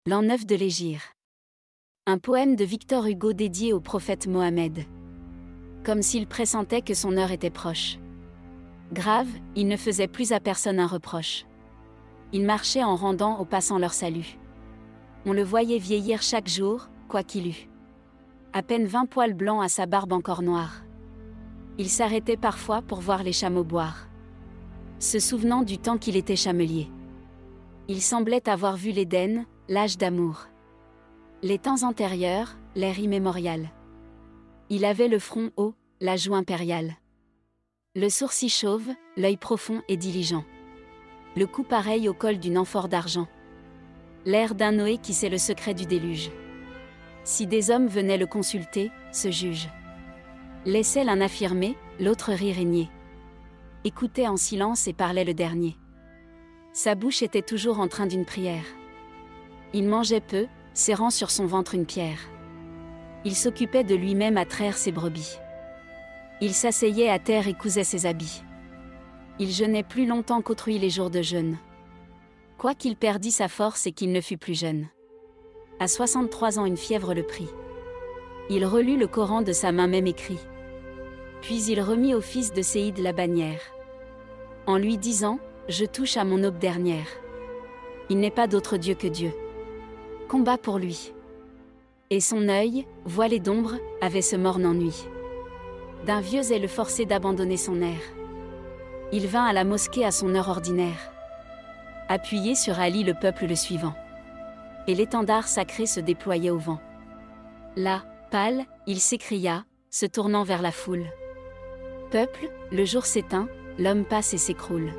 L'an 9 de l'Hégire. Un poème de Victor Hugo dédié au prophète Mohammed. Comme s'il pressentait que son heure était proche. Grave, il ne faisait plus à personne un reproche. Il marchait en rendant aux passants leur salut. On le voyait vieillir chaque jour, quoi qu'il eût. À peine 20 poils blancs à sa barbe encore noire. Il s'arrêtait parfois pour voir les chameaux boire. Se souvenant du temps qu'il était chamelier. Il semblait avoir vu l'Éden, l'âge d'amour. Les temps antérieurs, l'ère immémoriale. Il avait le front haut, la joue impériale. Le sourcil chauve, l'œil profond et diligent. Le cou pareil au col d'une amphore d'argent. L'air d'un Noé qui sait le secret du déluge. Si des hommes venaient le consulter, ce juge laissait l'un affirmer, l'autre rire et nier. Écoutait en silence et parlait le dernier. Sa bouche était toujours en train d'une prière. Il mangeait peu, serrant sur son ventre une pierre. Il s'occupait de lui-même à traire ses brebis. Il s'asseyait à terre et cousait ses habits. Il jeûnait plus longtemps qu'autrui les jours de jeûne. Quoiqu'il perdît sa force et qu'il ne fût plus jeune. À 63 ans une fièvre le prit. Il relut le Coran de sa main même écrit. Puis il remit au fils de Séïd la bannière. En lui disant, je touche à mon aube dernière. Il n'est pas d'autre Dieu que Dieu. Combat pour lui. Et son œil, voilé d'ombre, avait ce morne ennui. D'un vieux zèle forcé d'abandonner son air. Il vint à la mosquée à son heure ordinaire. Appuyé sur Ali le peuple le suivant. Et l'étendard sacré se déployait au vent. Là, pâle, il s'écria, se tournant vers la foule. Peuple, le jour s'éteint, l'homme passe et s'écroule.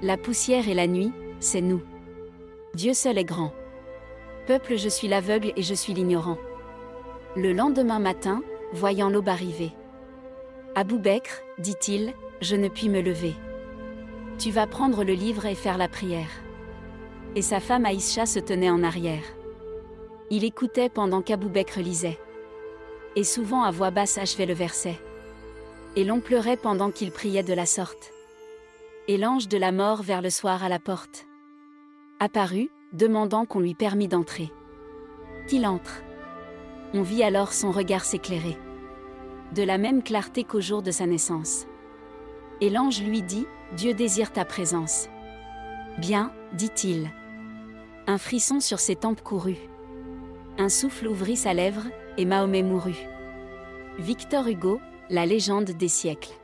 La poussière et la nuit, c'est nous. Dieu seul est grand. Peuple, je suis l'aveugle et je suis l'ignorant. Le lendemain matin, voyant l'aube arriver. Abou Bekr, dit-il, je ne puis me lever. Tu vas prendre le livre et faire la prière. Et sa femme Aïcha se tenait en arrière. Il écoutait pendant qu'Abou Bekr lisait. Et souvent à voix basse achevait le verset. Et l'on pleurait pendant qu'il priait de la sorte. Et l'ange de la mort vers le soir à la porte apparut, demandant qu'on lui permît d'entrer. Qu'il entre. On vit alors son regard s'éclairer. De la même clarté qu'au jour de sa naissance. Et l'ange lui dit, Dieu désire ta présence. Bien, dit-il. Un frisson sur ses tempes courut. Un souffle ouvrit sa lèvre, et Mahomet mourut. Victor Hugo, la légende des siècles.